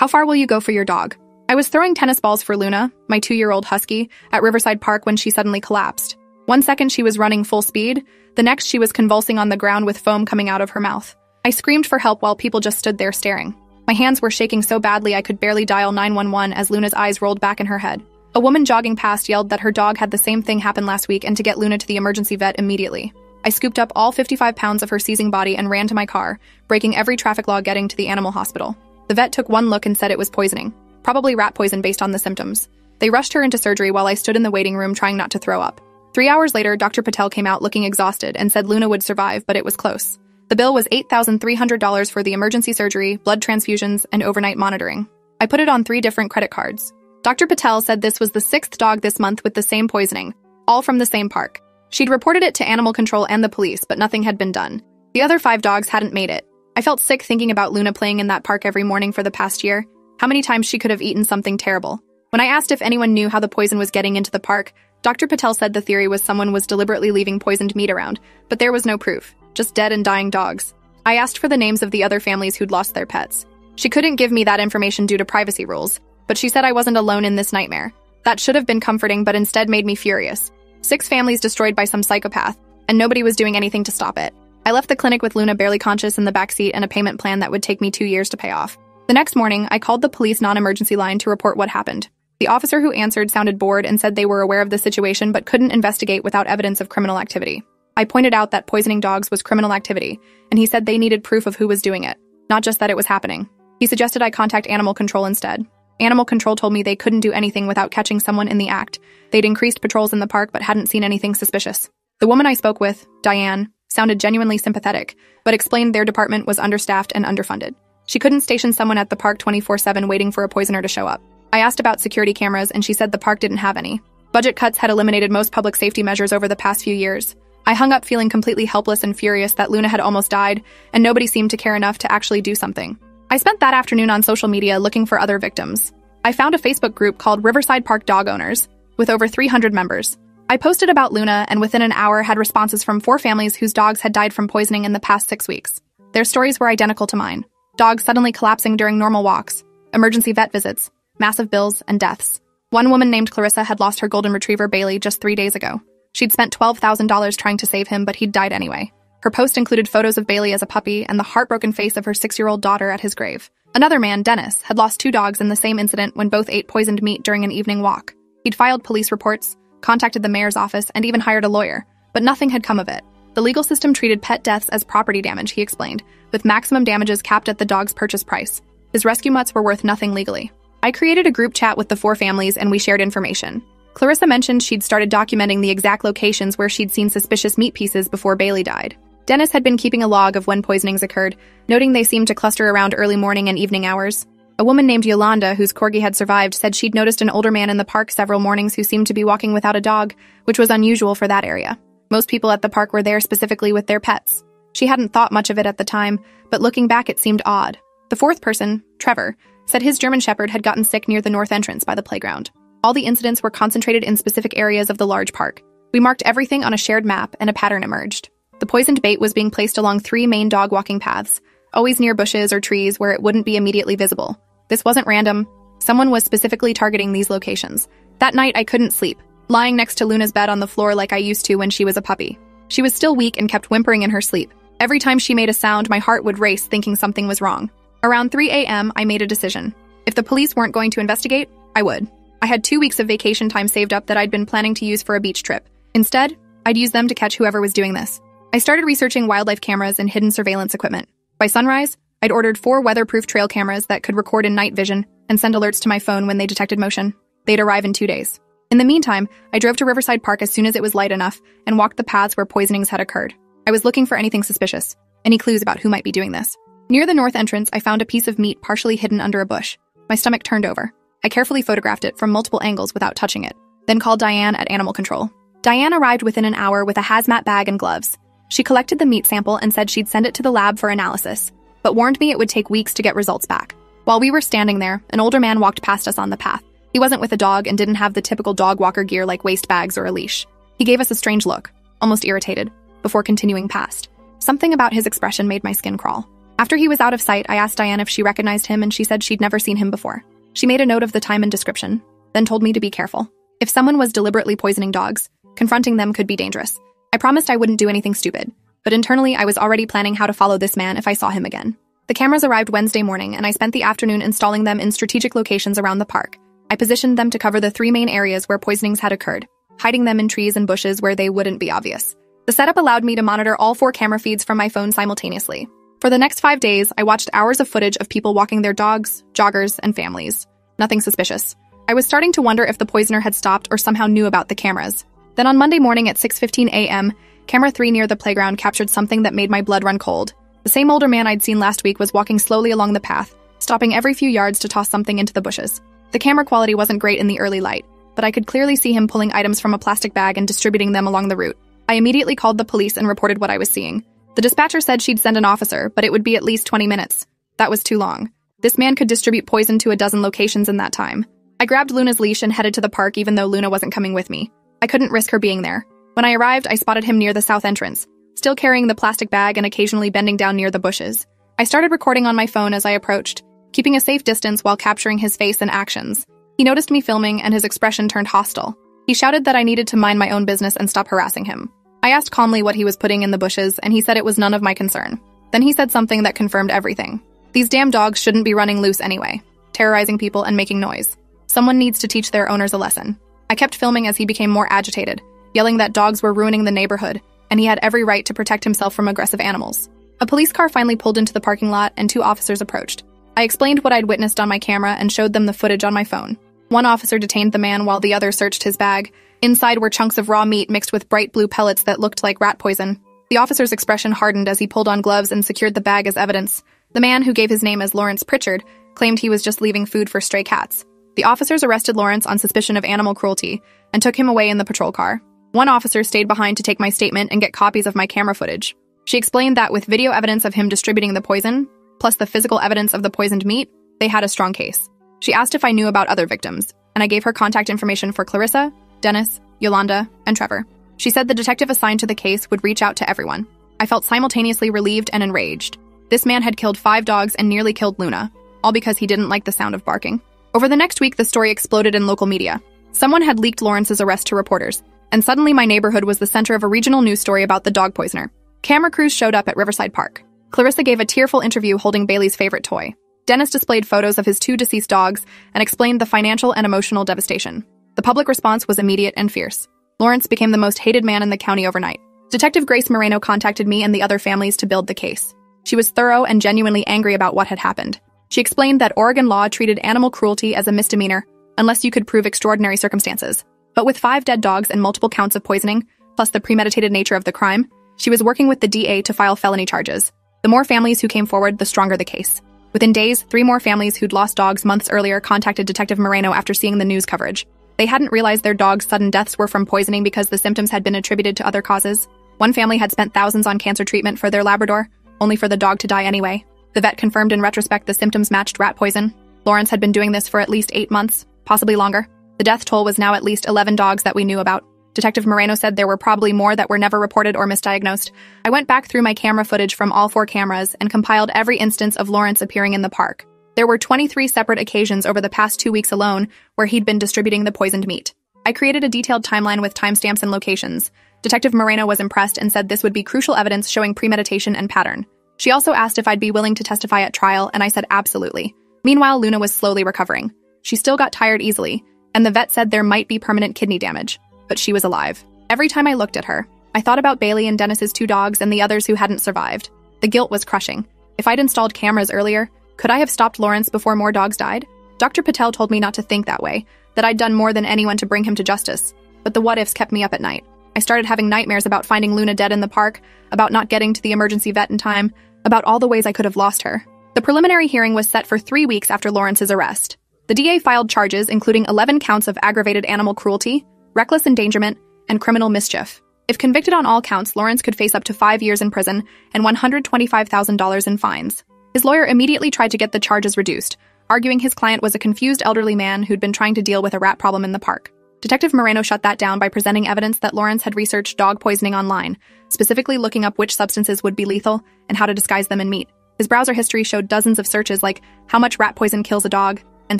How far will you go for your dog? I was throwing tennis balls for Luna, my 2-year-old husky, at Riverside Park when she suddenly collapsed. One second she was running full speed, the next she was convulsing on the ground with foam coming out of her mouth. I screamed for help while people just stood there staring. My hands were shaking so badly I could barely dial 911 as Luna's eyes rolled back in her head. A woman jogging past yelled that her dog had the same thing happen last week and to get Luna to the emergency vet immediately. I scooped up all 55 pounds of her seizing body and ran to my car, breaking every traffic law getting to the animal hospital. The vet took one look and said it was poisoning. Probably rat poison based on the symptoms. They rushed her into surgery while I stood in the waiting room trying not to throw up. 3 hours later, Dr. Patel came out looking exhausted and said Luna would survive, but it was close. The bill was $8,300 for the emergency surgery, blood transfusions, and overnight monitoring. I put it on 3 different credit cards. Dr. Patel said this was the 6th dog this month with the same poisoning, all from the same park. She'd reported it to animal control and the police, but nothing had been done. The other 5 dogs hadn't made it. I felt sick thinking about Luna playing in that park every morning for the past year. How many times she could have eaten something terrible. When I asked if anyone knew how the poison was getting into the park, Dr. Patel said the theory was someone was deliberately leaving poisoned meat around, but there was no proof, just dead and dying dogs. I asked for the names of the other families who'd lost their pets. She couldn't give me that information due to privacy rules, but she said I wasn't alone in this nightmare. That should have been comforting, but instead made me furious. 6 families destroyed by some psychopath, and nobody was doing anything to stop it. I left the clinic with Luna barely conscious in the backseat and a payment plan that would take me 2 years to pay off. The next morning, I called the police non-emergency line to report what happened. The officer who answered sounded bored and said they were aware of the situation but couldn't investigate without evidence of criminal activity. I pointed out that poisoning dogs was criminal activity, and he said they needed proof of who was doing it, not just that it was happening. He suggested I contact animal control instead. Animal control told me they couldn't do anything without catching someone in the act. They'd increased patrols in the park but hadn't seen anything suspicious. The woman I spoke with, Diane, sounded genuinely sympathetic, but explained their department was understaffed and underfunded. She couldn't station someone at the park 24/7 waiting for a poisoner to show up. I asked about security cameras and she said the park didn't have any. Budget cuts had eliminated most public safety measures over the past few years. I hung up feeling completely helpless and furious that Luna had almost died, and nobody seemed to care enough to actually do something. I spent that afternoon on social media looking for other victims. I found a Facebook group called Riverside Park Dog Owners, with over 300 members. I posted about Luna and within an hour had responses from 4 families whose dogs had died from poisoning in the past 6 weeks. Their stories were identical to mine. Dogs suddenly collapsing during normal walks, emergency vet visits, massive bills, and deaths. One woman named Clarissa had lost her golden retriever Bailey just 3 days ago. She'd spent $12,000 trying to save him, but he'd died anyway. Her post included photos of Bailey as a puppy and the heartbroken face of her 6-year-old daughter at his grave. Another man, Dennis, had lost 2 dogs in the same incident when both ate poisoned meat during an evening walk. He'd filed police reports, contacted the mayor's office, and even hired a lawyer, but nothing had come of it. The legal system treated pet deaths as property damage, he explained, with maximum damages capped at the dog's purchase price. His rescue mutts were worth nothing legally. I created a group chat with the 4 families and we shared information. Clarissa mentioned she'd started documenting the exact locations where she'd seen suspicious meat pieces before Bailey died. Dennis had been keeping a log of when poisonings occurred, noting they seemed to cluster around early morning and evening hours. A woman named Yolanda, whose corgi had survived, said she'd noticed an older man in the park several mornings who seemed to be walking without a dog, which was unusual for that area. Most people at the park were there specifically with their pets. She hadn't thought much of it at the time, but looking back it seemed odd. The 4th person, Trevor, said his German Shepherd had gotten sick near the north entrance by the playground. All the incidents were concentrated in specific areas of the large park. We marked everything on a shared map and a pattern emerged. The poisoned bait was being placed along 3 main dog walking paths, always near bushes or trees where it wouldn't be immediately visible. This wasn't random. Someone was specifically targeting these locations. That night I couldn't sleep, lying next to Luna's bed on the floor like I used to when she was a puppy. She was still weak and kept whimpering in her sleep. Every time she made a sound, my heart would race thinking something was wrong. Around 3 a.m., I made a decision. If the police weren't going to investigate, I would. I had 2 weeks of vacation time saved up that I'd been planning to use for a beach trip. Instead, I'd use them to catch whoever was doing this. I started researching wildlife cameras and hidden surveillance equipment. By sunrise, I'd ordered 4 weatherproof trail cameras that could record in night vision and send alerts to my phone when they detected motion. They'd arrive in 2 days. In the meantime, I drove to Riverside Park as soon as it was light enough and walked the paths where poisonings had occurred. I was looking for anything suspicious, any clues about who might be doing this. Near the north entrance, I found a piece of meat partially hidden under a bush. My stomach turned over. I carefully photographed it from multiple angles without touching it, then called Diane at Animal Control. Diane arrived within an hour with a hazmat bag and gloves. She collected the meat sample and said she'd send it to the lab for analysis, but warned me it would take weeks to get results back. While we were standing there, an older man walked past us on the path. He wasn't with a dog and didn't have the typical dog walker gear like waist bags or a leash. He gave us a strange look, almost irritated, before continuing past. Something about his expression made my skin crawl. After he was out of sight, I asked Diane if she recognized him, and she said she'd never seen him before. She made a note of the time and description, then told me to be careful. If someone was deliberately poisoning dogs, confronting them could be dangerous. I promised I wouldn't do anything stupid, but internally I was already planning how to follow this man if I saw him again. The cameras arrived Wednesday morning, and I spent the afternoon installing them in strategic locations around the park. I positioned them to cover the 3 main areas where poisonings had occurred, hiding them in trees and bushes where they wouldn't be obvious. The setup allowed me to monitor all 4 camera feeds from my phone simultaneously. For the next 5 days, I watched hours of footage of people walking their dogs, joggers, and families. Nothing suspicious. I was starting to wonder if the poisoner had stopped or somehow knew about the cameras. Then on Monday morning at 6:15 a.m., camera 3 near the playground captured something that made my blood run cold. The same older man I'd seen last week was walking slowly along the path, stopping every few yards to toss something into the bushes. The camera quality wasn't great in the early light, but I could clearly see him pulling items from a plastic bag and distributing them along the route. I immediately called the police and reported what I was seeing. The dispatcher said she'd send an officer, but it would be at least 20 minutes. That was too long. This man could distribute poison to a dozen locations in that time. I grabbed Luna's leash and headed to the park even though Luna wasn't coming with me. I couldn't risk her being there. When I arrived, I spotted him near the south entrance, still carrying the plastic bag and occasionally bending down near the bushes. I started recording on my phone as I approached, keeping a safe distance while capturing his face and actions. He noticed me filming and his expression turned hostile. He shouted that I needed to mind my own business and stop harassing him. I asked calmly what he was putting in the bushes, and he said it was none of my concern. Then he said something that confirmed everything. These damn dogs shouldn't be running loose anyway, terrorizing people and making noise. Someone needs to teach their owners a lesson. I kept filming as he became more agitated, yelling that dogs were ruining the neighborhood, and he had every right to protect himself from aggressive animals. A police car finally pulled into the parking lot and 2 officers approached. I explained what I'd witnessed on my camera and showed them the footage on my phone. One officer detained the man while the other searched his bag. Inside were chunks of raw meat mixed with bright blue pellets that looked like rat poison. The officer's expression hardened as he pulled on gloves and secured the bag as evidence. The man, who gave his name as Lawrence Pritchard, claimed he was just leaving food for stray cats. The officers arrested Lawrence on suspicion of animal cruelty and took him away in the patrol car. One officer stayed behind to take my statement and get copies of my camera footage. She explained that with video evidence of him distributing the poison, plus the physical evidence of the poisoned meat, they had a strong case. She asked if I knew about other victims, and I gave her contact information for Clarissa, Dennis, Yolanda, and Trevor. She said the detective assigned to the case would reach out to everyone. I felt simultaneously relieved and enraged. This man had killed 5 dogs and nearly killed Luna, all because he didn't like the sound of barking. Over the next week, the story exploded in local media. Someone had leaked Lawrence's arrest to reporters, and suddenly my neighborhood was the center of a regional news story about the dog poisoner. Camera crews showed up at Riverside Park. Clarissa gave a tearful interview holding Bailey's favorite toy. Dennis displayed photos of his 2 deceased dogs and explained the financial and emotional devastation. The public response was immediate and fierce. Lawrence became the most hated man in the county overnight. Detective Grace Moreno contacted me and the other families to build the case. She was thorough and genuinely angry about what had happened. She explained that Oregon law treated animal cruelty as a misdemeanor unless you could prove extraordinary circumstances. But with 5 dead dogs and multiple counts of poisoning, plus the premeditated nature of the crime, she was working with the DA to file felony charges. The more families who came forward, the stronger the case. Within days, 3 more families who'd lost dogs months earlier contacted Detective Moreno after seeing the news coverage. They hadn't realized their dogs' sudden deaths were from poisoning because the symptoms had been attributed to other causes. One family had spent thousands on cancer treatment for their Labrador, only for the dog to die anyway. The vet confirmed in retrospect the symptoms matched rat poison. Lawrence had been doing this for at least 8 months, possibly longer. The death toll was now at least 11 dogs that we knew about. Detective Moreno said there were probably more that were never reported or misdiagnosed. I went back through my camera footage from all 4 cameras and compiled every instance of Lawrence appearing in the park. There were 23 separate occasions over the past 2 weeks alone where he'd been distributing the poisoned meat. I created a detailed timeline with timestamps and locations. Detective Moreno was impressed and said this would be crucial evidence showing premeditation and pattern. She also asked if I'd be willing to testify at trial, and I said absolutely. Meanwhile, Luna was slowly recovering. She still got tired easily, and the vet said there might be permanent kidney damage, but she was alive. Every time I looked at her, I thought about Bailey and Dennis's 2 dogs and the others who hadn't survived. The guilt was crushing. If I'd installed cameras earlier, could I have stopped Lawrence before more dogs died? Dr. Patel told me not to think that way, that I'd done more than anyone to bring him to justice, but the what-ifs kept me up at night. I started having nightmares about finding Luna dead in the park, about not getting to the emergency vet in time, about all the ways I could have lost her. The preliminary hearing was set for 3 weeks after Lawrence's arrest. The DA filed charges including 11 counts of aggravated animal cruelty, reckless endangerment, and criminal mischief. If convicted on all counts, Lawrence could face up to 5 years in prison and $125,000 in fines. His lawyer immediately tried to get the charges reduced, arguing his client was a confused elderly man who'd been trying to deal with a rat problem in the park. Detective Moreno shut that down by presenting evidence that Lawrence had researched dog poisoning online, specifically looking up which substances would be lethal and how to disguise them in meat. His browser history showed dozens of searches like how much rat poison kills a dog and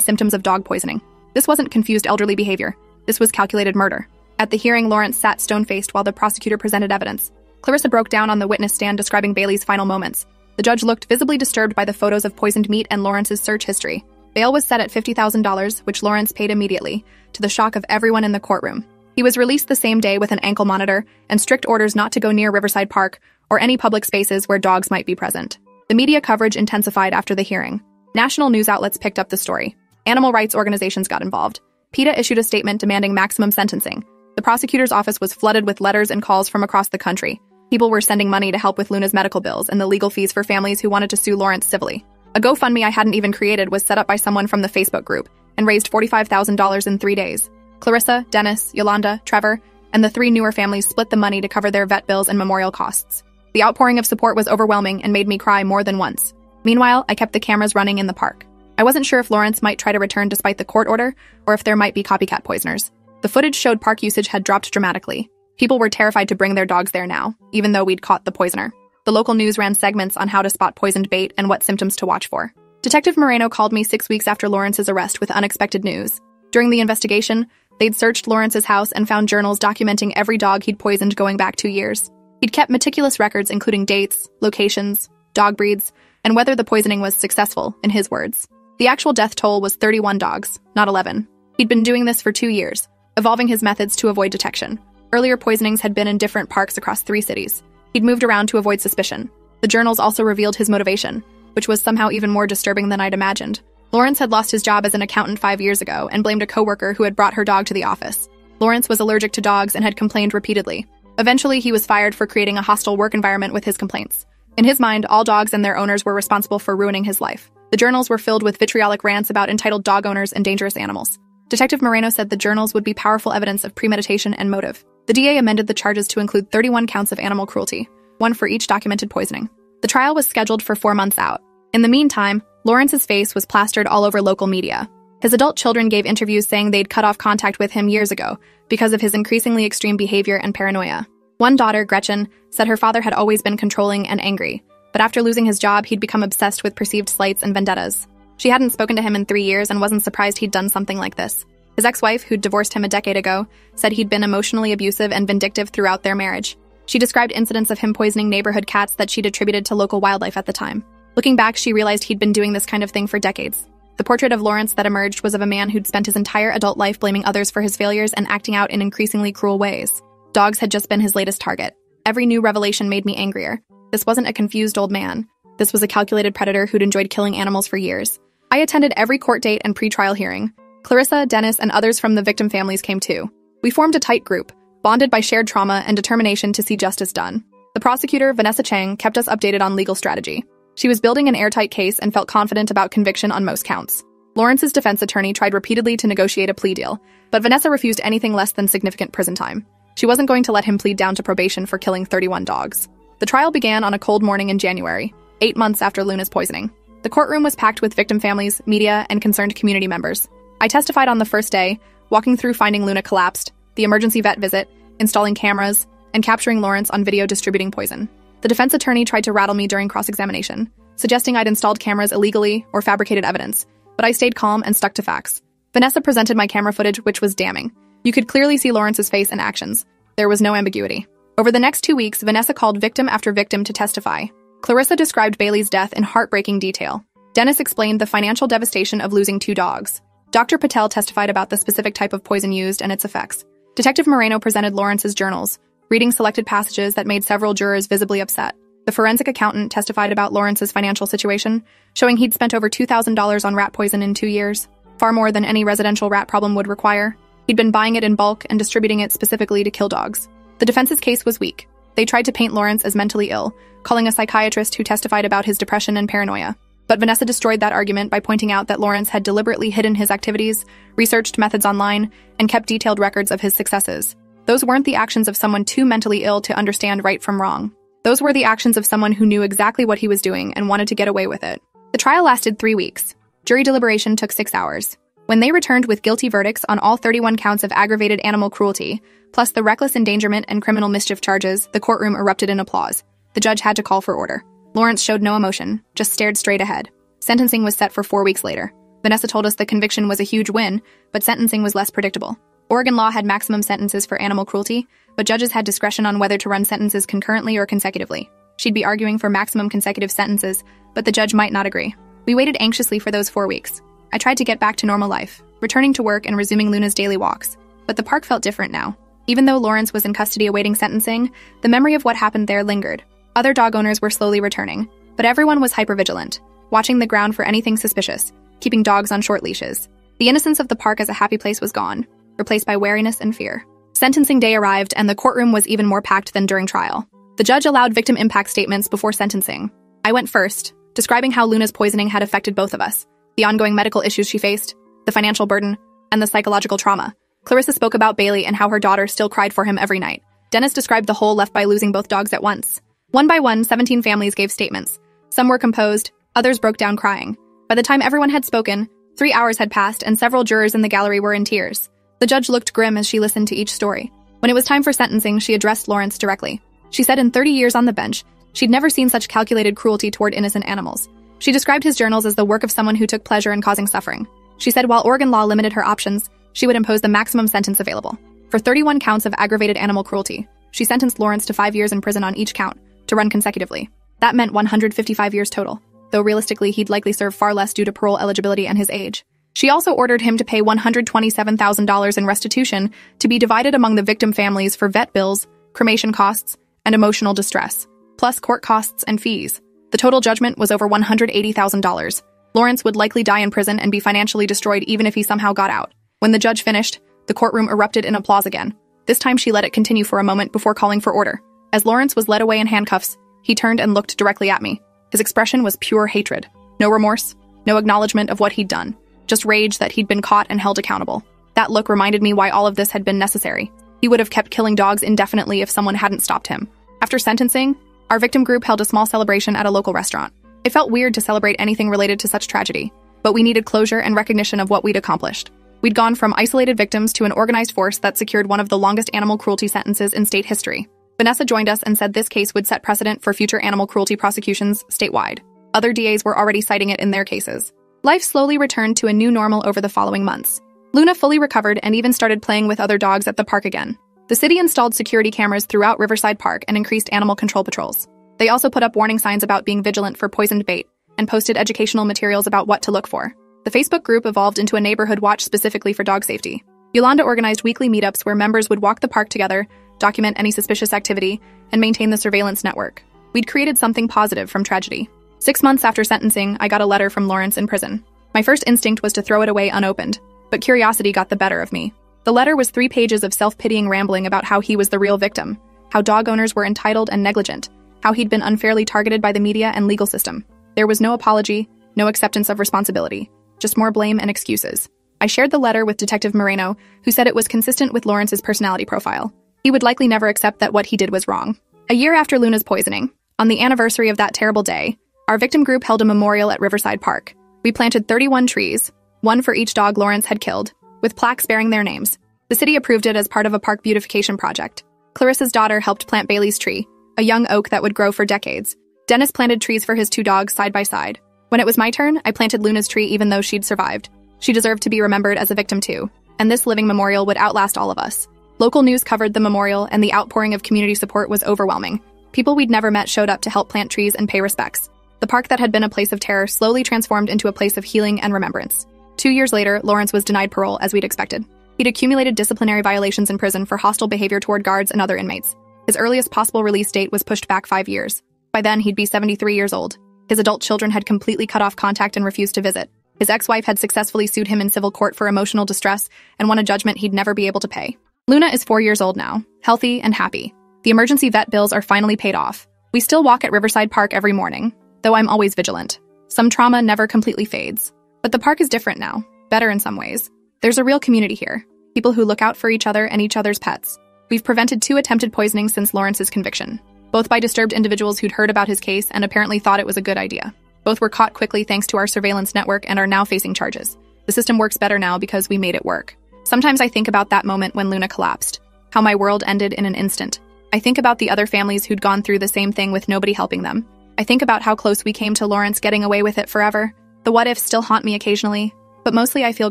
symptoms of dog poisoning. This wasn't confused elderly behavior. This was calculated murder. At the hearing, Lawrence sat stone-faced while the prosecutor presented evidence. Clarissa broke down on the witness stand describing Bailey's final moments. The judge looked visibly disturbed by the photos of poisoned meat and Lawrence's search history. Bail was set at $50,000, which Lawrence paid immediately, to the shock of everyone in the courtroom. He was released the same day with an ankle monitor and strict orders not to go near Riverside Park or any public spaces where dogs might be present. The media coverage intensified after the hearing. National news outlets picked up the story. Animal rights organizations got involved. PETA issued a statement demanding maximum sentencing. The prosecutor's office was flooded with letters and calls from across the country. People were sending money to help with Luna's medical bills and the legal fees for families who wanted to sue Lawrence civilly. A GoFundMe I hadn't even created was set up by someone from the Facebook group and raised $45,000 in 3 days. Clarissa, Dennis, Yolanda, Trevor, and the 3 newer families split the money to cover their vet bills and memorial costs. The outpouring of support was overwhelming and made me cry more than once. Meanwhile, I kept the cameras running in the park. I wasn't sure if Lawrence might try to return despite the court order, or if there might be copycat poisoners. The footage showed park usage had dropped dramatically. People were terrified to bring their dogs there now, even though we'd caught the poisoner. The local news ran segments on how to spot poisoned bait and what symptoms to watch for. Detective Moreno called me 6 weeks after Lawrence's arrest with unexpected news. During the investigation, they'd searched Lawrence's house and found journals documenting every dog he'd poisoned going back 2 years. He'd kept meticulous records including dates, locations, dog breeds, and whether the poisoning was successful, in his words. The actual death toll was 31 dogs, not 11. He'd been doing this for 2 years, evolving his methods to avoid detection. Earlier poisonings had been in different parks across 3 cities. He'd moved around to avoid suspicion. The journals also revealed his motivation, which was somehow even more disturbing than I'd imagined. Lawrence had lost his job as an accountant 5 years ago and blamed a coworker who had brought her dog to the office. Lawrence was allergic to dogs and had complained repeatedly. Eventually, he was fired for creating a hostile work environment with his complaints. In his mind, all dogs and their owners were responsible for ruining his life. The journals were filled with vitriolic rants about entitled dog owners and dangerous animals. Detective Moreno said the journals would be powerful evidence of premeditation and motive. The DA amended the charges to include 31 counts of animal cruelty, 1 for each documented poisoning. The trial was scheduled for 4 months out. In the meantime, Lawrence's face was plastered all over local media. His adult children gave interviews saying they'd cut off contact with him years ago because of his increasingly extreme behavior and paranoia. One daughter, Gretchen, said her father had always been controlling and angry, but after losing his job, he'd become obsessed with perceived slights and vendettas. She hadn't spoken to him in 3 years and wasn't surprised he'd done something like this. His ex-wife, who'd divorced him a decade ago, said he'd been emotionally abusive and vindictive throughout their marriage. She described incidents of him poisoning neighborhood cats that she'd attributed to local wildlife at the time. Looking back, she realized he'd been doing this kind of thing for decades. The portrait of Lawrence that emerged was of a man who'd spent his entire adult life blaming others for his failures and acting out in increasingly cruel ways. Dogs had just been his latest target. Every new revelation made me angrier. This wasn't a confused old man. This was a calculated predator who'd enjoyed killing animals for years. I attended every court date and pre-trial hearing. Clarissa, Dennis, and others from the victim families came too. We formed a tight group, bonded by shared trauma and determination to see justice done. The prosecutor, Vanessa Chang, kept us updated on legal strategy. She was building an airtight case and felt confident about conviction on most counts. Lawrence's defense attorney tried repeatedly to negotiate a plea deal, but Vanessa refused anything less than significant prison time. She wasn't going to let him plead down to probation for killing 31 dogs. The trial began on a cold morning in January, 8 months after Luna's poisoning. The courtroom was packed with victim families, media, and concerned community members. I testified on the first day, walking through finding Luna collapsed, the emergency vet visit, installing cameras, and capturing Lawrence on video distributing poison. The defense attorney tried to rattle me during cross-examination, suggesting I'd installed cameras illegally or fabricated evidence, but I stayed calm and stuck to facts. Vanessa presented my camera footage, which was damning. You could clearly see Lawrence's face and actions. There was no ambiguity. Over the next 2 weeks, Vanessa called victim after victim to testify. Clarissa described Bailey's death in heartbreaking detail. Dennis explained the financial devastation of losing 2 dogs. Dr. Patel testified about the specific type of poison used and its effects. Detective Moreno presented Lawrence's journals, reading selected passages that made several jurors visibly upset. The forensic accountant testified about Lawrence's financial situation, showing he'd spent over $2,000 on rat poison in 2 years, far more than any residential rat problem would require. He'd been buying it in bulk and distributing it specifically to kill dogs. The defense's case was weak. They tried to paint Lawrence as mentally ill, calling a psychiatrist who testified about his depression and paranoia. But Vanessa destroyed that argument by pointing out that Lawrence had deliberately hidden his activities, researched methods online, and kept detailed records of his successes. Those weren't the actions of someone too mentally ill to understand right from wrong. Those were the actions of someone who knew exactly what he was doing and wanted to get away with it. The trial lasted 3 weeks. Jury deliberation took 6 hours. When they returned with guilty verdicts on all 31 counts of aggravated animal cruelty, plus the reckless endangerment and criminal mischief charges, the courtroom erupted in applause. The judge had to call for order. Lawrence showed no emotion, just stared straight ahead. Sentencing was set for 4 weeks later. Vanessa told us the conviction was a huge win, but sentencing was less predictable. Oregon law had maximum sentences for animal cruelty, but judges had discretion on whether to run sentences concurrently or consecutively. She'd be arguing for maximum consecutive sentences, but the judge might not agree. We waited anxiously for those 4 weeks. I tried to get back to normal life, returning to work and resuming Luna's daily walks. But the park felt different now. Even though Lawrence was in custody awaiting sentencing, the memory of what happened there lingered. Other dog owners were slowly returning, but everyone was hypervigilant, watching the ground for anything suspicious, keeping dogs on short leashes. The innocence of the park as a happy place was gone, replaced by wariness and fear. Sentencing day arrived, and the courtroom was even more packed than during trial. The judge allowed victim impact statements before sentencing. I went first, describing how Luna's poisoning had affected both of us, the ongoing medical issues she faced, the financial burden, and the psychological trauma. Clarissa spoke about Bailey and how her daughter still cried for him every night. Dennis described the hole left by losing both dogs at once. One by one, 17 families gave statements. Some were composed, others broke down crying. By the time everyone had spoken, 3 hours had passed and several jurors in the gallery were in tears. The judge looked grim as she listened to each story. When it was time for sentencing, she addressed Lawrence directly. She said in 30 years on the bench, she'd never seen such calculated cruelty toward innocent animals. She described his journals as the work of someone who took pleasure in causing suffering. She said while Oregon law limited her options, she would impose the maximum sentence available. For 31 counts of aggravated animal cruelty, she sentenced Lawrence to 5 years in prison on each count, to run consecutively. That meant 155 years total, though realistically he'd likely serve far less due to parole eligibility and his age. She also ordered him to pay $127,000 in restitution to be divided among the victim families for vet bills, cremation costs, and emotional distress, plus court costs and fees. The total judgment was over $180,000. Lawrence would likely die in prison and be financially destroyed even if he somehow got out. When the judge finished, the courtroom erupted in applause again. This time she let it continue for a moment before calling for order. As Lawrence was led away in handcuffs, he turned and looked directly at me. His expression was pure hatred. No remorse, no acknowledgement of what he'd done. Just rage that he'd been caught and held accountable. That look reminded me why all of this had been necessary. He would have kept killing dogs indefinitely if someone hadn't stopped him. After sentencing, our victim group held a small celebration at a local restaurant. It felt weird to celebrate anything related to such tragedy, but we needed closure and recognition of what we'd accomplished. We'd gone from isolated victims to an organized force that secured one of the longest animal cruelty sentences in state history. Vanessa joined us and said this case would set precedent for future animal cruelty prosecutions statewide. Other DAs were already citing it in their cases. Life slowly returned to a new normal over the following months. Luna fully recovered and even started playing with other dogs at the park again. The city installed security cameras throughout Riverside Park and increased animal control patrols. They also put up warning signs about being vigilant for poisoned bait and posted educational materials about what to look for. The Facebook group evolved into a neighborhood watch specifically for dog safety. Yolanda organized weekly meetups where members would walk the park together, document any suspicious activity, and maintain the surveillance network. We'd created something positive from tragedy. 6 months after sentencing, I got a letter from Lawrence in prison. My first instinct was to throw it away unopened, but curiosity got the better of me. The letter was 3 pages of self-pitying rambling about how he was the real victim, how dog owners were entitled and negligent, how he'd been unfairly targeted by the media and legal system. There was no apology, no acceptance of responsibility, just more blame and excuses. I shared the letter with Detective Moreno, who said it was consistent with Lawrence's personality profile. He would likely never accept that what he did was wrong. A year after Luna's poisoning, on the anniversary of that terrible day, our victim group held a memorial at Riverside Park. We planted 31 trees, 1 for each dog Lawrence had killed, with plaques bearing their names. The city approved it as part of a park beautification project. Clarissa's daughter helped plant Bailey's tree, a young oak that would grow for decades. Dennis planted trees for his 2 dogs side by side. When it was my turn, I planted Luna's tree even though she'd survived. She deserved to be remembered as a victim too, and this living memorial would outlast all of us. Local news covered the memorial, and the outpouring of community support was overwhelming. People we'd never met showed up to help plant trees and pay respects. The park that had been a place of terror slowly transformed into a place of healing and remembrance. 2 years later, Lawrence was denied parole, as we'd expected. He'd accumulated disciplinary violations in prison for hostile behavior toward guards and other inmates. His earliest possible release date was pushed back 5 years. By then, he'd be 73 years old. His adult children had completely cut off contact and refused to visit. His ex-wife had successfully sued him in civil court for emotional distress and won a judgment he'd never be able to pay. Luna is 4 years old now, healthy and happy. The emergency vet bills are finally paid off. We still walk at Riverside Park every morning, though I'm always vigilant. Some trauma never completely fades. But the park is different now, better in some ways. There's a real community here, people who look out for each other and each other's pets. We've prevented 2 attempted poisonings since Lawrence's conviction, both by disturbed individuals who'd heard about his case and apparently thought it was a good idea. Both were caught quickly thanks to our surveillance network and are now facing charges. The system works better now because we made it work. Sometimes I think about that moment when Luna collapsed, how my world ended in an instant. I think about the other families who'd gone through the same thing with nobody helping them, I think about how close we came to Lawrence getting away with it forever. The what-ifs still haunt me occasionally, but mostly I feel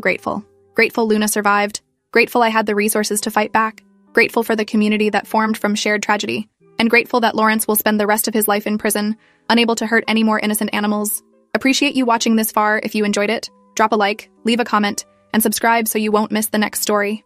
grateful. Grateful Luna survived. Grateful I had the resources to fight back. Grateful for the community that formed from shared tragedy. And grateful that Lawrence will spend the rest of his life in prison, unable to hurt any more innocent animals. Appreciate you watching this far. If you enjoyed it, drop a like, leave a comment, and subscribe so you won't miss the next story.